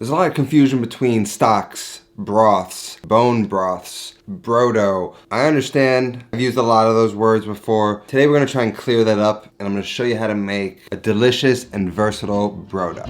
There's a lot of confusion between stocks, broths, bone broths, Brodo. I understand, I've used a lot of those words before. Today we're gonna try and clear that up, and I'm gonna show you how to make a delicious and versatile Brodo.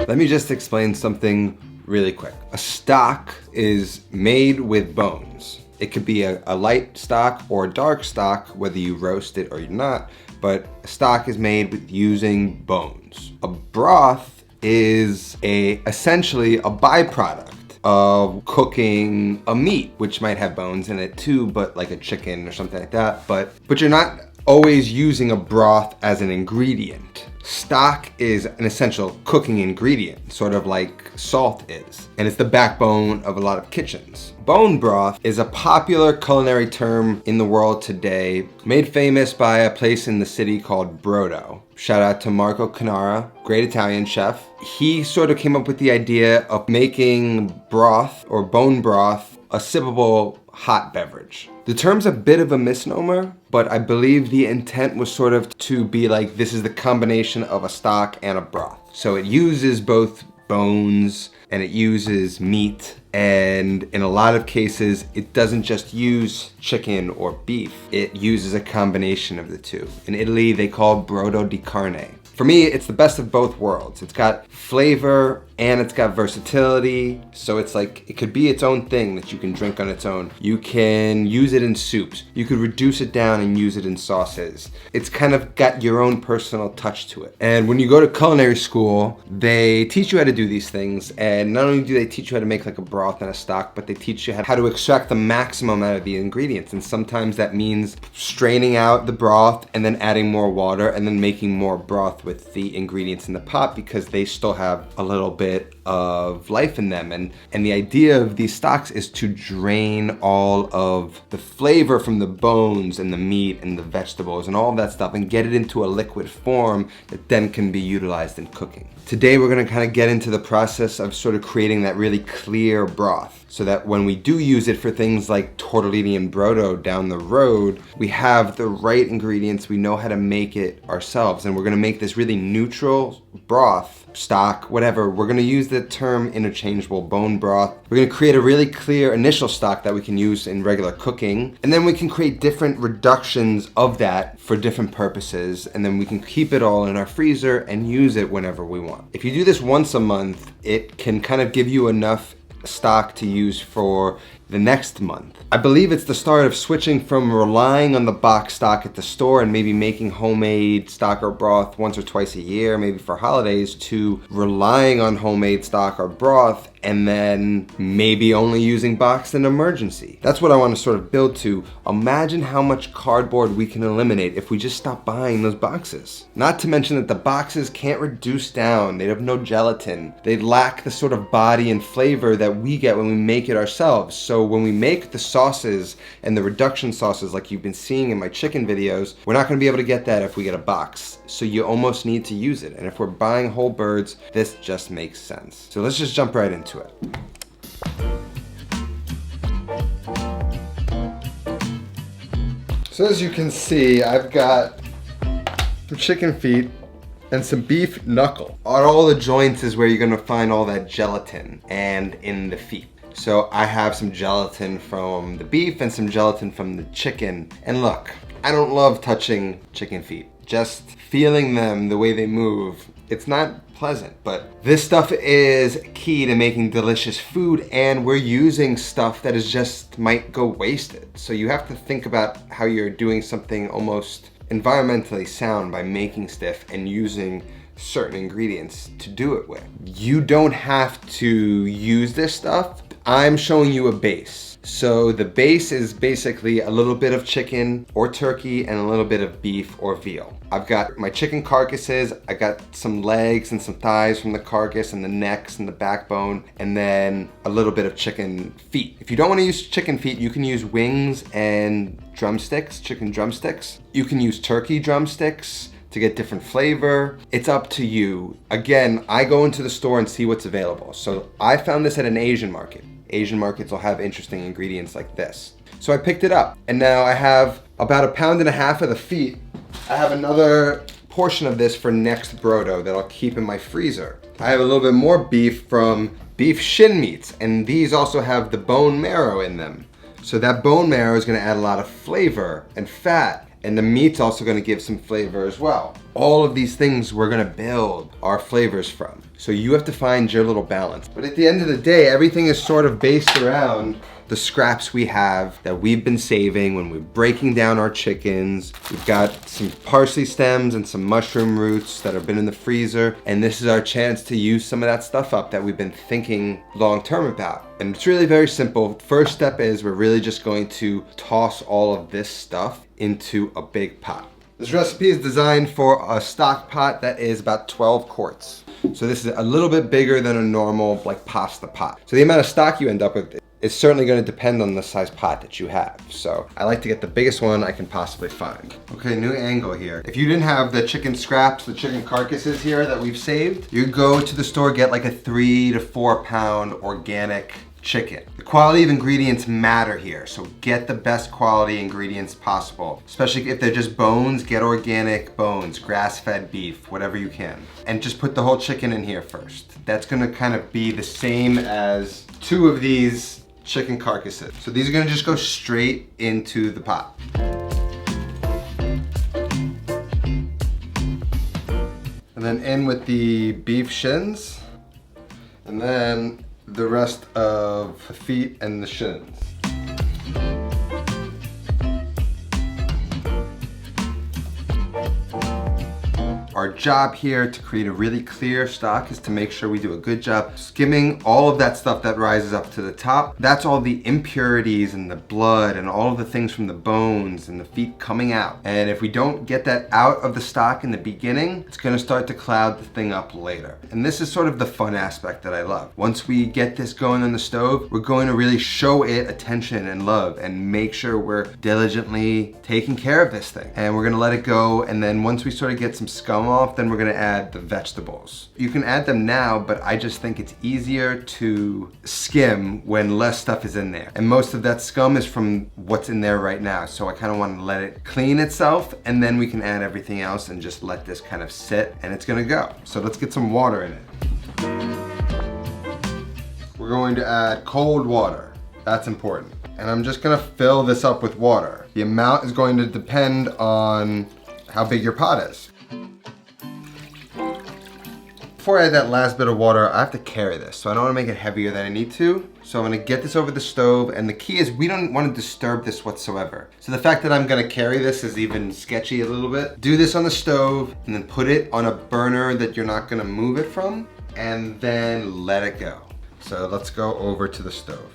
Let me just explain something really quick. A stock is made with bones. It could be a light stock or a dark stock, whether you roast it or you're not, but a stock is made with using bones. A broth is essentially a byproduct of cooking a meat, which might have bones in it too, but like a chicken or something like that. But you're not always using a broth as an ingredient. Stock is an essential cooking ingredient, sort of like salt is, and it's the backbone of a lot of kitchens. Bone broth is a popular culinary term in the world today, made famous by a place in the city called Brodo. Shout out to Marco Canara, great Italian chef. He sort of came up with the idea of making broth or bone broth a sippable hot beverage. The term's a bit of a misnomer, but I believe the intent was sort of to be like, this is the combination of a stock and a broth. So it uses both bones and it uses meat, and in a lot of cases, it doesn't just use chicken or beef. It uses a combination of the two. In Italy, they call Brodo di Carne. For me, it's the best of both worlds. It's got flavor and it's got versatility. So it's like, it could be its own thing that you can drink on its own. You can use it in soups. You could reduce it down and use it in sauces. It's kind of got your own personal touch to it. And when you go to culinary school, they teach you how to do these things. And not only do they teach you how to make like a broth and a stock, but they teach you how to extract the maximum out of the ingredients. And sometimes that means straining out the broth and then adding more water and then making more broth with the ingredients in the pot, because they still have a little bit of life in them. And the idea of these stocks is to drain all of the flavor from the bones and the meat and the vegetables and all of that stuff and get it into a liquid form that then can be utilized in cooking. Today we're gonna kind of get into the process of sort of creating that really clear broth, so that when we do use it for things like tortellini and brodo down the road, we have the right ingredients, we know how to make it ourselves, and we're gonna make this really neutral broth, stock, whatever. We're gonna use the term interchangeable, bone broth. We're gonna create a really clear initial stock that we can use in regular cooking, and then we can create different reductions of that for different purposes, and then we can keep it all in our freezer and use it whenever we want. If you do this once a month, it can kind of give you enough stock to use for the next month. I believe it's the start of switching from relying on the box stock at the store and maybe making homemade stock or broth once or twice a year, maybe for holidays, to relying on homemade stock or broth and then maybe only using boxed in emergency. That's what I want to sort of build to. Imagine how much cardboard we can eliminate if we just stop buying those boxes. Not to mention that the boxes can't reduce down. They have no gelatin. They lack the sort of body and flavor that we get when we make it ourselves. So when we make the sauces and the reduction sauces like you've been seeing in my chicken videos, we're not going to be able to get that if we get a box. So you almost need to use it. And if we're buying whole birds, this just makes sense. So let's just jump right into it. So as you can see, I've got some chicken feet and some beef knuckle. On all the joints is where you're gonna find all that gelatin, and in the feet. So I have some gelatin from the beef and some gelatin from the chicken. And look, I don't love touching chicken feet. just feeling them the way they move, it's not pleasant. But this stuff is key to making delicious food, and we're using stuff that is just might go wasted. So you have to think about how you're doing something almost environmentally sound by making stuff and using certain ingredients to do it with. You don't have to use this stuff. I'm showing you a base. So the base is basically a little bit of chicken or turkey and a little bit of beef or veal. I've got my chicken carcasses, I got some legs and some thighs from the carcass and the necks and the backbone, and then a little bit of chicken feet. If you don't want to use chicken feet, you can use wings and drumsticks, chicken drumsticks. You can use turkey drumsticks to get different flavor. It's up to you. Again, I go into the store and see what's available. So I found this at an Asian market. Asian markets will have interesting ingredients like this. So I picked it up, and now I have about 1.5 pounds of the feet. I have another portion of this for next Brodo that I'll keep in my freezer. I have a little bit more beef from beef shin meats, and these also have the bone marrow in them. So that bone marrow is gonna add a lot of flavor and fat, and the meat's also gonna give some flavor as well. All of these things we're gonna build our flavors from. So you have to find your little balance. But at the end of the day, everything is sort of based around the scraps we have that we've been saving when we're breaking down our chickens. We've got some parsley stems and some mushroom roots that have been in the freezer, and this is our chance to use some of that stuff up that we've been thinking long term about. And it's really very simple. First step is we're really just going to toss all of this stuff into a big pot. This recipe is designed for a stock pot that is about 12 quarts. So this is a little bit bigger than a normal like pasta pot. So the amount of stock you end up with is certainly going to depend on the size pot that you have. So I like to get the biggest one I can possibly find. Okay, new angle here. If you didn't have the chicken scraps, the chicken carcasses here that we've saved, you go to the store, get like a 3 to 4 pound organic chicken. The quality of ingredients matter here, so get the best quality ingredients possible. Especially if they're just bones, get organic bones, grass-fed beef, whatever you can. And just put the whole chicken in here first. That's gonna kind of be the same as 2 of these chicken carcasses. So these are gonna just go straight into the pot. And then in with the beef shins, and then the rest of the feet and the shins. Our job here to create a really clear stock is to make sure we do a good job skimming all of that stuff that rises up to the top. That's all the impurities and the blood and all of the things from the bones and the feet coming out. And if we don't get that out of the stock in the beginning, it's gonna start to cloud the thing up later. And this is sort of the fun aspect that I love. Once we get this going on the stove, we're going to really show it attention and love and make sure we're diligently taking care of this thing. And we're gonna let it go, and then once we sort of get some scum off, then we're gonna add the vegetables. You can add them now, but I just think it's easier to skim when less stuff is in there. And most of that scum is from what's in there right now. So I kind of want to let it clean itself, and then we can add everything else and just let this kind of sit, and it's gonna go. So let's get some water in it. We're going to add cold water. That's important. And I'm just gonna fill this up with water. The amount is going to depend on how big your pot is. Before I add that last bit of water, I have to carry this, so I don't want to make it heavier than I need to. So I'm going to get this over the stove, and the key is we don't want to disturb this whatsoever. So the fact that I'm going to carry this is even sketchy a little bit. Do this on the stove, and then put it on a burner that you're not going to move it from, and then let it go. So let's go over to the stove.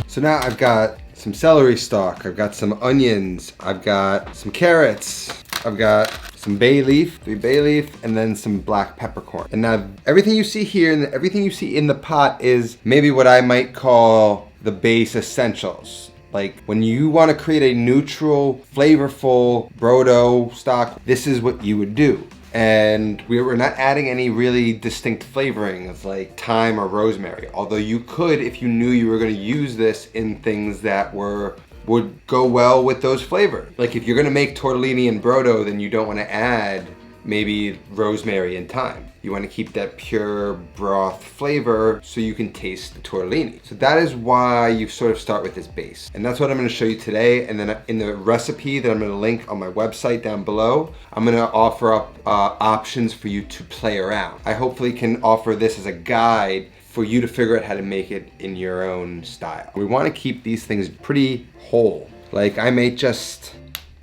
So now I've got some celery stalk, I've got some onions, I've got some carrots, I've got some bay leaf, 3 bay leaf, and then some black peppercorn. And now everything you see here and everything you see in the pot is maybe what I might call the base essentials. Like when you want to create a neutral, flavorful Brodo stock, this is what you would do. And we're not adding any really distinct flavorings like thyme or rosemary. Although you could if you knew you were going to use this in things that would go well with those flavors. Like if you're gonna make tortellini and Brodo, then you don't wanna add maybe rosemary and thyme. You want to keep that pure broth flavor so you can taste the tortellini. So that is why you sort of start with this base. And that's what I'm going to show you today. And then in the recipe that I'm going to link on my website down below, I'm going to offer up options for you to play around. I hopefully can offer this as a guide for you to figure out how to make it in your own style. We want to keep these things pretty whole. Like I may just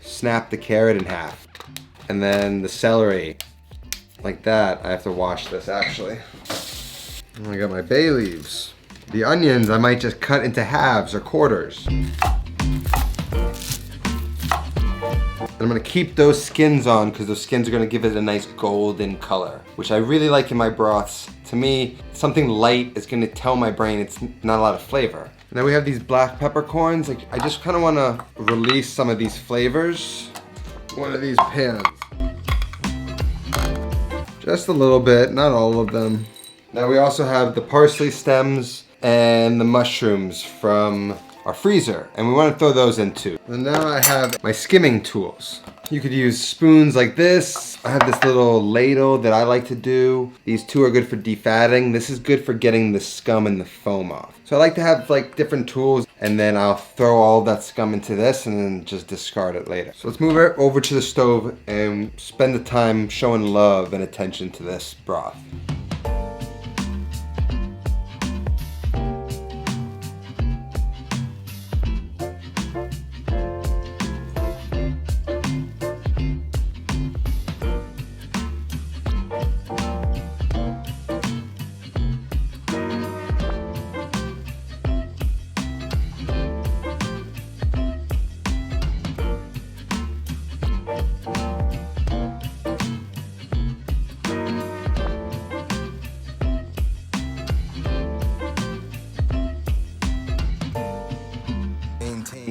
snap the carrot in half. And then the celery, like that. I have to wash this actually. And I got my bay leaves. The onions I might just cut into halves or quarters. And I'm gonna keep those skins on because those skins are gonna give it a nice golden color, which I really like in my broths. To me, something light is gonna tell my brain it's not a lot of flavor. And then we have these black peppercorns. Like I just kinda wanna release some of these flavors. One of these pans. Just a little bit, not all of them. Now we also have the parsley stems and the mushrooms from our freezer, and we want to throw those in too. And now I have my skimming tools. You could use spoons like this. I have this little ladle that I like to do. These two are good for defatting. This is good for getting the scum and the foam off. So I like to have like different tools, and then I'll throw all that scum into this and then just discard it later. So let's move it over to the stove and spend the time showing love and attention to this broth.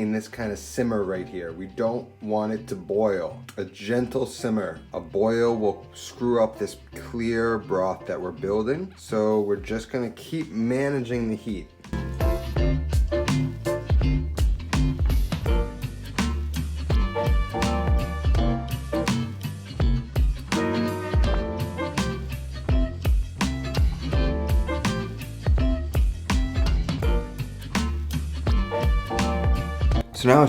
This kind of simmer right here. We don't want it to boil. A gentle simmer. A boil will screw up this clear broth that we're building. So we're just gonna keep managing the heat. So now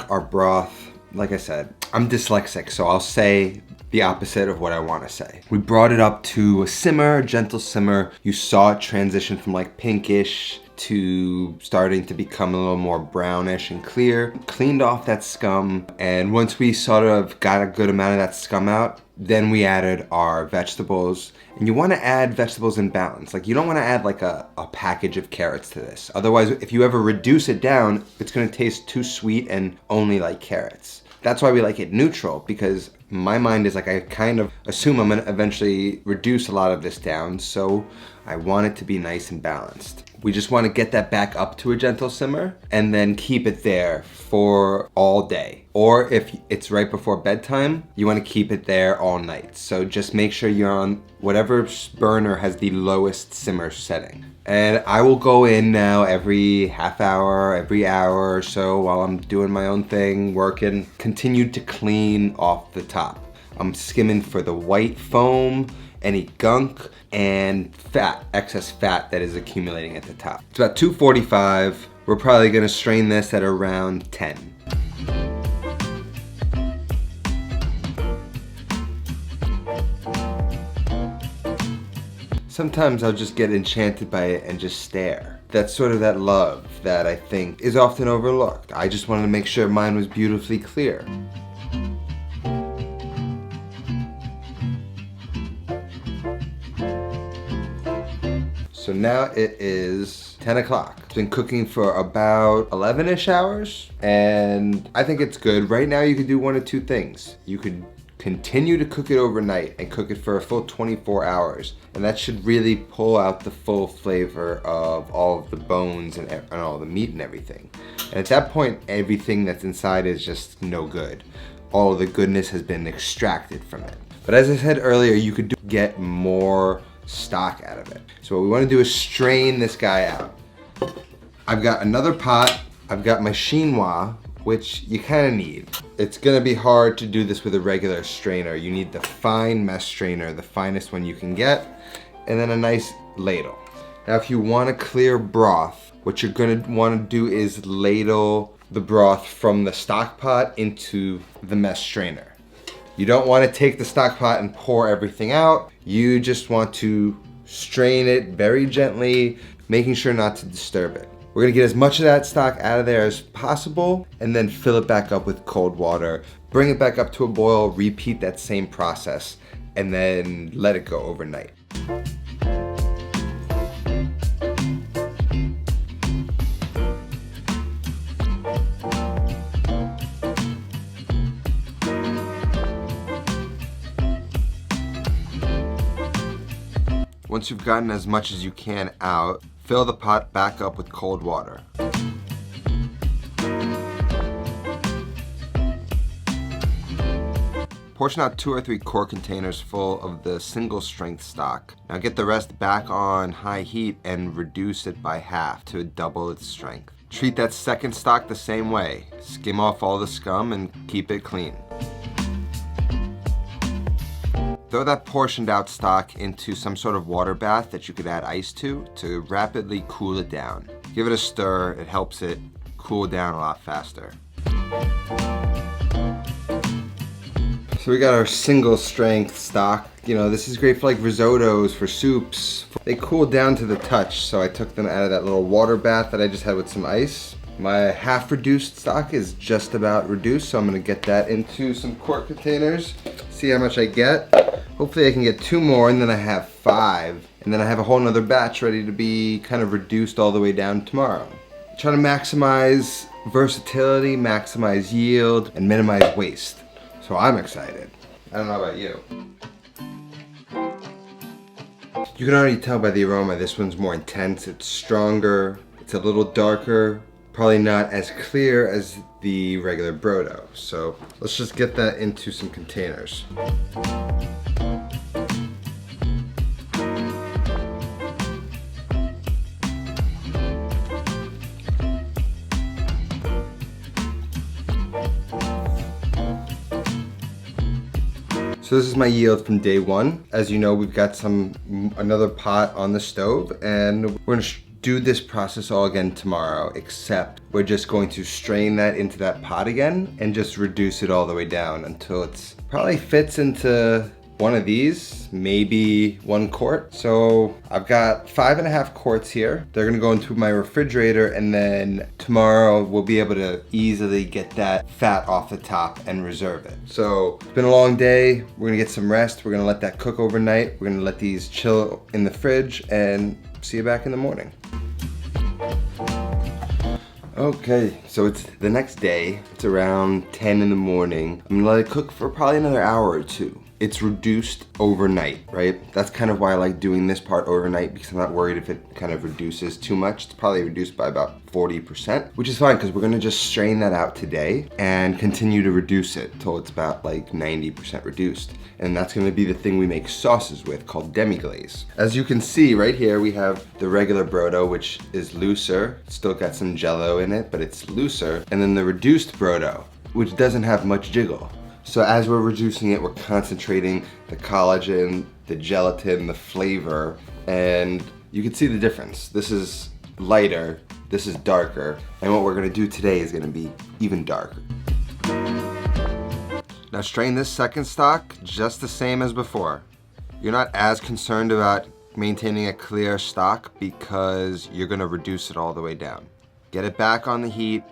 our broth, like I said, I'm dyslexic, so I'll say the opposite of what I want to say. We brought it up to a simmer, a gentle simmer. You saw it transition from like pinkish to starting to become a little more brownish and clear. Cleaned off that scum, and once we sort of got a good amount of that scum out, then we added our vegetables. And you want to add vegetables in balance. Like you don't want to add like a package of carrots to this. Otherwise, if you ever reduce it down, it's going to taste too sweet and only like carrots. That's why we like it neutral, because my mind is like, I kind of assume I'm going to eventually reduce a lot of this down. So I want it to be nice and balanced. We just want to get that back up to a gentle simmer and then keep it there for all day. Or if it's right before bedtime, you want to keep it there all night. So just make sure you're on whatever burner has the lowest simmer setting. And I will go in now every half hour, every hour or so while I'm doing my own thing, working, continue to clean off the top. I'm skimming for the white foam, any gunk, and fat, excess fat that is accumulating at the top. It's about 2:45. We're probably gonna strain this at around 10. Sometimes I'll just get enchanted by it and just stare. That's sort of that love that I think is often overlooked. I just wanted to make sure mine was beautifully clear. So now it is 10 o'clock. It's been cooking for about 11-ish hours, and I think it's good. Right now you could do one of two things. You could continue to cook it overnight and cook it for a full 24 hours, and that should really pull out the full flavor of all of the bones and all the meat and everything. And at that point, everything that's inside is just no good. All of the goodness has been extracted from it. But as I said earlier, you could get more stock out of it. So what we want to do is strain this guy out. I've got another pot. I've got my chinois, which you kind of need. It's gonna be hard to do this with a regular strainer. You need the fine mesh strainer, the finest one you can get, and then a nice ladle. Now if you want a clear broth, what you're gonna wanna do is ladle the broth from the stock pot into the mesh strainer. You don't wanna take the stock pot and pour everything out. You just want to strain it very gently, making sure not to disturb it. We're gonna get as much of that stock out of there as possible and then fill it back up with cold water. Bring it back up to a boil, repeat that same process, and then let it go overnight. Once you've gotten as much as you can out, fill the pot back up with cold water. Portion out 2 or 3 quart containers full of the single strength stock. Now get the rest back on high heat and reduce it by half to double its strength. Treat that second stock the same way. Skim off all the scum and keep it clean. Throw that portioned out stock into some sort of water bath that you could add ice to rapidly cool it down. Give it a stir, it helps it cool down a lot faster. So we got our single strength stock. You know, this is great for like risottos, for soups. They cool down to the touch, so I took them out of that little water bath that I just had with some ice. My half reduced stock is just about reduced, so I'm gonna get that into some quart containers, see how much I get. Hopefully I can get 2 more and then I have 5. And then I have a whole nother batch ready to be kind of reduced all the way down tomorrow. Trying to maximize versatility, maximize yield, and minimize waste. So I'm excited. I don't know about you. You can already tell by the aroma, this one's more intense, it's stronger, it's a little darker, probably not as clear as the regular Brodo. So let's just get that into some containers. So this is my yield from day 1. As you know, we've got another pot on the stove, and we're gonna do this process all again tomorrow, except we're just going to strain that into that pot again and just reduce it all the way down until it's probably fits into one of these, maybe 1 quart. So I've got 5.5 quarts here. They're gonna go into my refrigerator, and then tomorrow we'll be able to easily get that fat off the top and reserve it. So it's been a long day. We're gonna get some rest. We're gonna let that cook overnight. We're gonna let these chill in the fridge and see you back in the morning. Okay, so it's the next day. It's around 10 in the morning. I'm gonna let it cook for probably another hour or 2. It's reduced overnight, right? That's kind of why I like doing this part overnight, because I'm not worried if it kind of reduces too much. It's probably reduced by about 40%, which is fine because we're gonna just strain that out today and continue to reduce it till it's about like 90% reduced. And that's gonna be the thing we make sauces with, called demi-glace. As you can see right here, we have the regular Brodo, which is looser. It's still got some jello in it, but it's looser. And then the reduced Brodo, which doesn't have much jiggle. So as we're reducing it, we're concentrating the collagen, the gelatin, the flavor, and you can see the difference. This is lighter, this is darker, and what we're gonna do today is gonna be even darker. Now strain this second stock just the same as before. You're not as concerned about maintaining a clear stock because you're gonna reduce it all the way down. Get it back on the heat.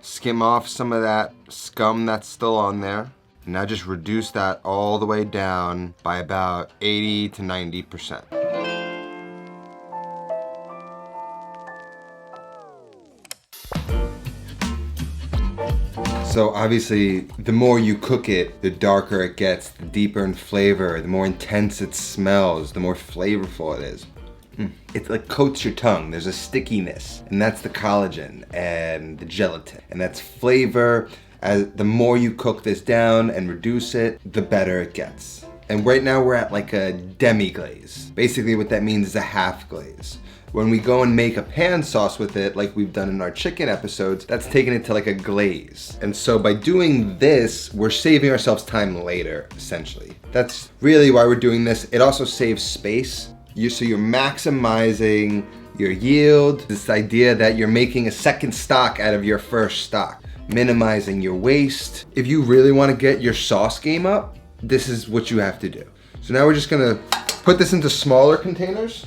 Skim off some of that scum that's still on there. And now just reduce that all the way down by about 80 to 90%. So obviously, the more you cook it, the darker it gets, the deeper in flavor, the more intense it smells, the more flavorful it is. It like coats your tongue. There's a stickiness, and that's the collagen and the gelatin, and that's flavor. As the more you cook this down and reduce it, the better it gets. And right now we're at like a demi-glace. Basically what that means is a half glaze. When we go and make a pan sauce with it, like we've done in our chicken episodes, that's taking it to like a glaze. And so by doing this, we're saving ourselves time later, essentially. That's really why we're doing this. It also saves space. So you're maximizing your yield. This idea that you're making a second stock out of your first stock, minimizing your waste. If you really want to get your sauce game up, this is what you have to do. So now we're just gonna put this into smaller containers.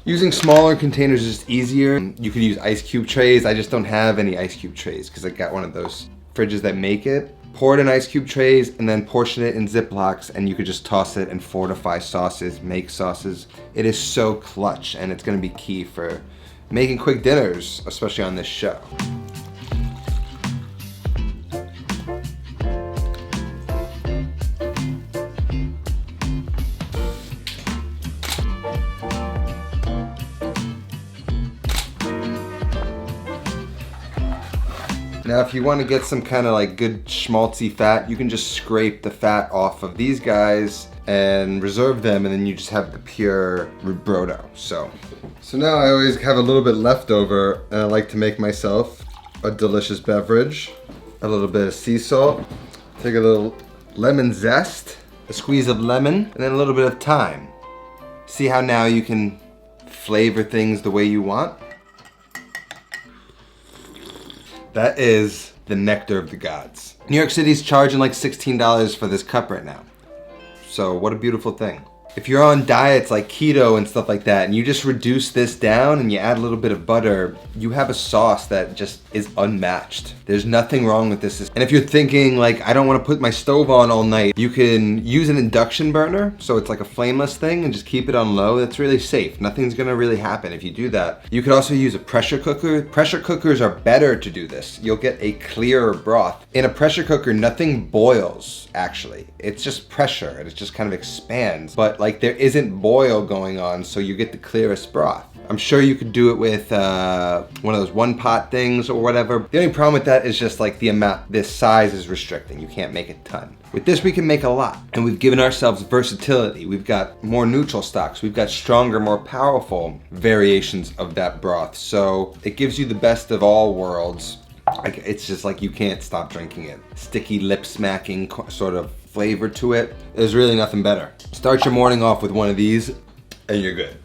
Using smaller containers is just easier. You could use ice cube trays. I just don't have any ice cube trays because I got one of those fridges that make it. Pour it in ice cube trays and then portion it in Ziplocs, and you could just toss it and fortify sauces, make sauces. It is so clutch, and it's gonna be key for making quick dinners, especially on this show. Now if you want to get some kind of like good schmaltzy fat, you can just scrape the fat off of these guys and reserve them, and then you just have the pure Brodo. So now I always have a little bit left over, and I like to make myself a delicious beverage. A little bit of sea salt, take a little lemon zest, a squeeze of lemon, and then a little bit of thyme. See how now you can flavor things the way you want? That is the nectar of the gods. New York City's charging like $16 for this cup right now. So what a beautiful thing. If you're on diets like keto and stuff like that, and you just reduce this down and you add a little bit of butter, you have a sauce that just is unmatched. There's nothing wrong with this. And if you're thinking like, I don't want to put my stove on all night, you can use an induction burner. So it's like a flameless thing and just keep it on low. That's really safe. Nothing's gonna really happen if you do that. You could also use a pressure cooker. Pressure cookers are better to do this. You'll get a clearer broth. In a pressure cooker, nothing boils actually. It's just pressure and it just kind of expands. But like there isn't boil going on, so you get the clearest broth. I'm sure you could do it with one of those one pot things or whatever. The only problem with that is just like the amount, this size is restricting. You can't make a ton. With this we can make a lot, and we've given ourselves versatility. We've got more neutral stocks. We've got stronger, more powerful variations of that broth. So it gives you the best of all worlds. Like, it's just like you can't stop drinking it. Sticky, lip smacking sort of flavor to it. There's really nothing better. Start your morning off with one of these and you're good.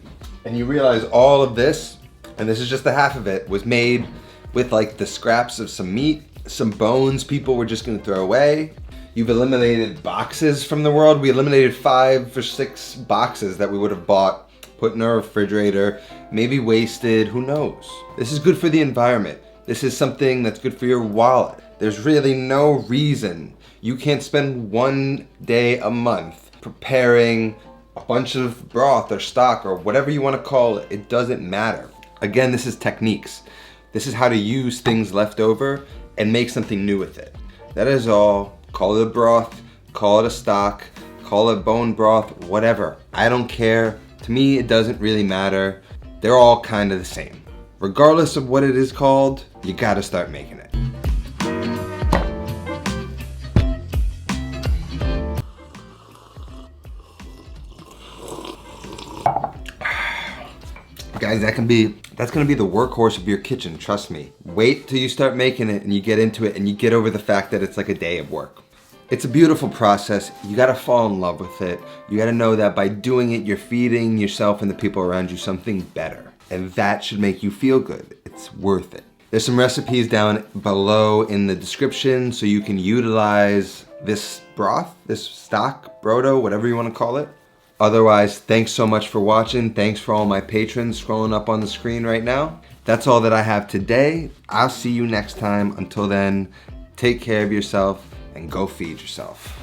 And you realize all of this, and this is just the half of it, was made with like the scraps of some meat, some bones people were just gonna throw away. You've eliminated boxes from the world. We eliminated 5 or 6 boxes that we would have bought, put in our refrigerator, maybe wasted, who knows? This is good for the environment. This is something that's good for your wallet. There's really no reason you can't spend one day a month preparing a bunch of broth or stock or whatever you want to call it. It doesn't matter. Again, this is techniques. This is how to use things left over and make something new with it. That is all. Call it a broth, call it a stock, call it bone broth, whatever. I don't care. To me, it doesn't really matter. They're all kind of the same. Regardless of what it is called, you gotta start making it. Guys, that's gonna be the workhorse of your kitchen, trust me. Wait till you start making it and you get into it and you get over the fact that it's like a day of work. It's a beautiful process. You gotta fall in love with it. You gotta know that by doing it, you're feeding yourself and the people around you something better. And that should make you feel good. It's worth it. There's some recipes down below in the description so you can utilize this broth, this stock, Brodo, whatever you wanna call it. Otherwise, thanks so much for watching. Thanks for all my patrons scrolling up on the screen right now. That's all that I have today. I'll see you next time. Until then, take care of yourself and go feed yourself.